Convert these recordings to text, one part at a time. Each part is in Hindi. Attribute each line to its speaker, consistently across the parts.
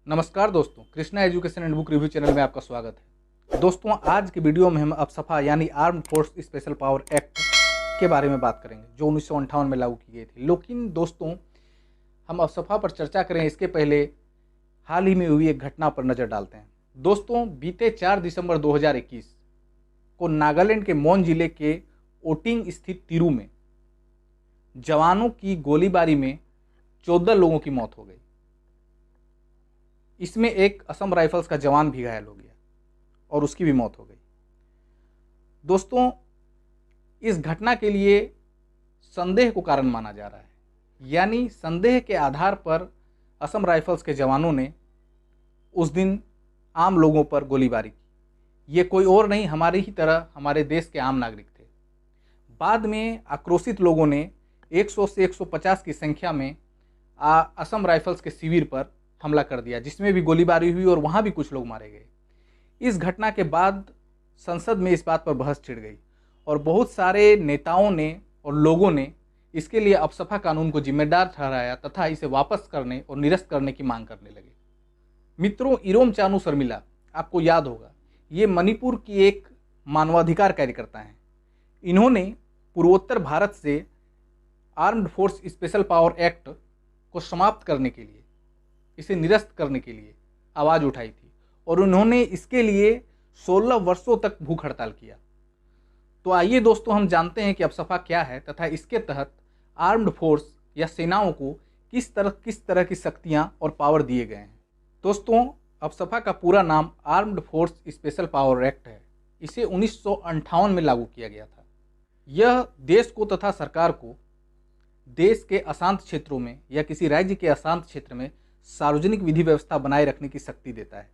Speaker 1: नमस्कार दोस्तों, Krishna education and book review channel में आपका स्वागत है। दोस्तों, आज की वीडियो में हम अफसफा यानी armed force special power act के बारे में बात करेंगे जो 1958 में लागू की गई थी। लेकिन दोस्तों, हम अफसफा पर चर्चा करें इसके पहले हाल ही में हुई एक घटना पर नज़र डालते हैं। दोस्तों, बीते 4 दिसंबर 2021 को नागालैंड के मोन जिले के ओटिंग स्थित तिरू में जवानों की गोलीबारी में 14 लोगों की मौत हो गई। इसमें एक असम राइफल्स का जवान भी घायल हो गया और उसकी भी मौत हो गई। दोस्तों, इस घटना के लिए संदेह को कारण माना जा रहा है, यानी संदेह के आधार पर असम राइफल्स के जवानों ने उस दिन आम लोगों पर गोलीबारी की। ये कोई और नहीं, हमारी ही तरह हमारे देश के आम नागरिक थे। बाद में आक्रोशित लोगों ने 100 से 150 की संख्या में असम राइफल्स के शिविर पर हमला कर दिया, जिसमें भी गोलीबारी हुई और वहाँ भी कुछ लोग मारे गए। इस घटना के बाद संसद में इस बात पर बहस छिड़ गई और बहुत सारे नेताओं ने और लोगों ने इसके लिए अफसफा कानून को जिम्मेदार ठहराया तथा इसे वापस करने और निरस्त करने की मांग करने लगे। मित्रों, इरोम चानू शर्मिला, आपको याद होगा, ये मणिपुर की एक मानवाधिकार कार्यकर्ता हैं। इन्होंने पूर्वोत्तर भारत से armed force special power act को समाप्त करने के लिए, इसे निरस्त करने के लिए आवाज़ उठाई थी और उन्होंने इसके लिए 16 वर्षों तक भूख हड़ताल किया। तो आइए दोस्तों, हम जानते हैं कि अफसफा क्या है तथा इसके तहत आर्म्ड फोर्स या सेनाओं को किस तरह की शक्तियां और पावर दिए गए हैं। दोस्तों, अफसफा का पूरा नाम armed force special power act है। इसे 1958 में लागू किया गया था। यह देश को तथा सरकार को देश के अशांत क्षेत्रों में या किसी राज्य के अशांत क्षेत्र में सार्वजनिक विधि व्यवस्था बनाए रखने की शक्ति देता है।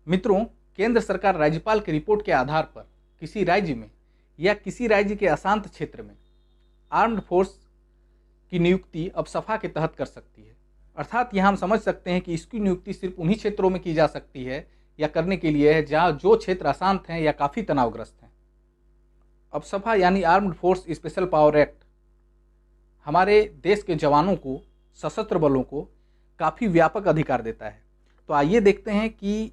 Speaker 1: मित्रों, केंद्र सरकार राज्यपाल की रिपोर्ट के आधार पर किसी राज्य में या किसी राज्य के अशांत क्षेत्र में आर्म्ड फोर्स की नियुक्ति अफसफा के तहत कर सकती है। अर्थात यहाँ हम समझ सकते हैं कि इसकी नियुक्ति सिर्फ उन्हीं क्षेत्रों में की जा सकती है या करने के लिए है जहाँ जो क्षेत्र अशांत हैं या काफ़ी तनावग्रस्त हैं। अफसफा यानी armed force special power act हमारे देश के जवानों को, सशस्त्र बलों को काफ़ी व्यापक अधिकार देता है। तो आइए देखते हैं कि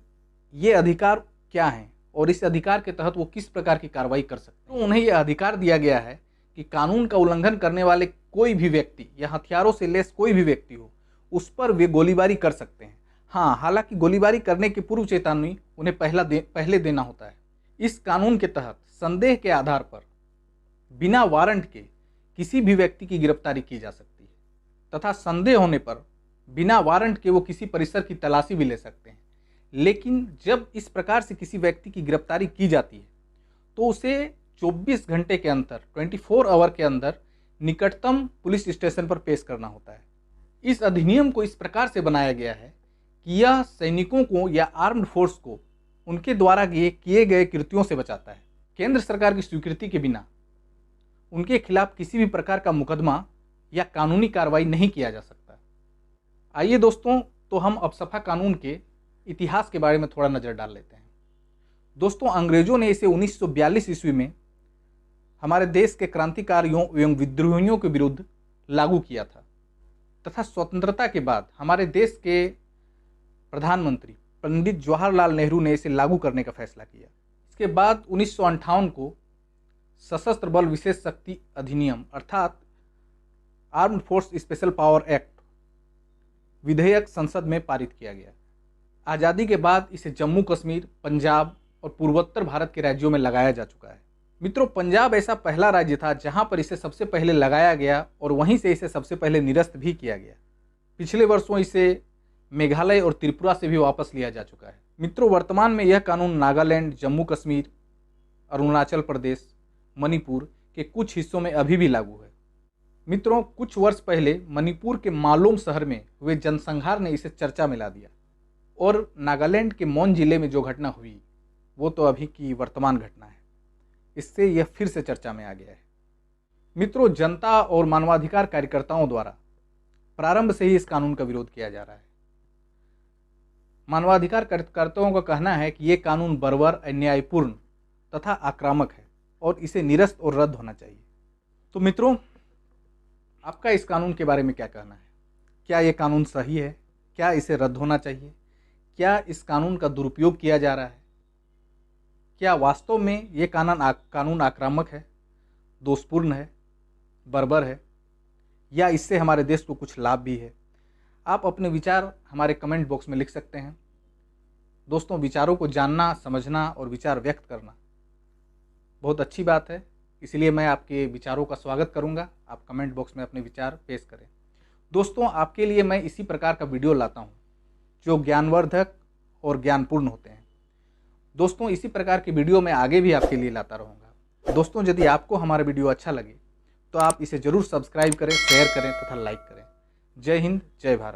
Speaker 1: ये अधिकार क्या हैं और इस अधिकार के तहत वो किस प्रकार की कार्रवाई कर सकते हैं। तो उन्हें यह अधिकार दिया गया है कि कानून का उल्लंघन करने वाले कोई भी व्यक्ति या हथियारों से लैस कोई भी व्यक्ति हो, उस पर वे गोलीबारी कर सकते हैं। हाँ, हालांकि गोलीबारी करने की पूर्व चेतावनी उन्हें पहले देना होता है। इस कानून के तहत संदेह के आधार पर बिना वारंट के किसी भी व्यक्ति की गिरफ्तारी की जा सकती है तथा संदेह होने पर बिना वारंट के वो किसी परिसर की तलाशी भी ले सकते हैं। लेकिन जब इस प्रकार से किसी व्यक्ति की गिरफ्तारी की जाती है तो उसे 24 घंटे के अंदर, 24 आवर के अंदर निकटतम पुलिस स्टेशन पर पेश करना होता है। इस अधिनियम को इस प्रकार से बनाया गया है कि यह सैनिकों को या आर्म्ड फोर्स को उनके द्वारा किए गए कृत्यों से बचाता है। केंद्र सरकार की स्वीकृति के बिना उनके खिलाफ किसी भी प्रकार का मुकदमा या कानूनी कार्रवाई नहीं किया जा सकता। आइए दोस्तों, तो हम अफसफा कानून के इतिहास के बारे में थोड़ा नज़र डाल लेते हैं। दोस्तों, अंग्रेजों ने इसे 1942 ईस्वी में हमारे देश के क्रांतिकारियों एवं विद्रोहियों के विरुद्ध लागू किया था तथा स्वतंत्रता के बाद हमारे देश के प्रधानमंत्री पंडित जवाहरलाल नेहरू ने इसे लागू करने का फैसला किया। इसके बाद 1958 को सशस्त्र बल विशेष शक्ति अधिनियम अर्थात armed force special power act विधेयक संसद में पारित किया गया। आज़ादी के बाद इसे जम्मू कश्मीर, पंजाब और पूर्वोत्तर भारत के राज्यों में लगाया जा चुका है। मित्रों, पंजाब ऐसा पहला राज्य था जहां पर इसे सबसे पहले लगाया गया और वहीं से इसे सबसे पहले निरस्त भी किया गया। पिछले वर्षों इसे मेघालय और त्रिपुरा से भी वापस लिया जा चुका है। मित्रों, वर्तमान में यह कानून नागालैंड, जम्मू कश्मीर, अरुणाचल प्रदेश, मणिपुर के कुछ हिस्सों में अभी भी लागू है। मित्रों, कुछ वर्ष पहले मणिपुर के मालोम शहर में हुए जनसंहार ने इसे चर्चा में ला दिया और नागालैंड के मोन जिले में जो घटना हुई वो तो अभी की वर्तमान घटना है। इससे यह फिर से चर्चा में आ गया है। मित्रों, जनता और मानवाधिकार कार्यकर्ताओं द्वारा प्रारंभ से ही इस कानून का विरोध किया जा रहा है। मानवाधिकार कार्यकर्ताओं का कहना है कि ये कानून बर्बर, अन्यायपूर्ण तथा आक्रामक है और इसे निरस्त और रद्द होना चाहिए। तो मित्रों, आपका इस कानून के बारे में क्या कहना है? क्या ये कानून सही है? क्या इसे रद्द होना चाहिए क्या इस कानून का दुरुपयोग किया जा रहा है? क्या वास्तव में ये कानून आक्रामक है, दोषपूर्ण है, बर्बर है, या इससे हमारे देश को कुछ लाभ भी है? आप अपने विचार हमारे कमेंट बॉक्स में लिख सकते हैं। दोस्तों, विचारों को जानना, समझना और विचार व्यक्त करना बहुत अच्छी बात है, इसलिए मैं आपके विचारों का स्वागत करूंगा। आप कमेंट बॉक्स में अपने विचार पेश करें। दोस्तों, आपके लिए मैं इसी प्रकार का वीडियो लाता हूं जो ज्ञानवर्धक और ज्ञानपूर्ण होते हैं। दोस्तों, इसी प्रकार की वीडियो मैं आगे भी आपके लिए लाता रहूँगा। दोस्तों, यदि आपको हमारा वीडियो अच्छा लगे तो आप इसे ज़रूर सब्सक्राइब करें, शेयर करें तथा लाइक करें। जय हिंद, जय भारत।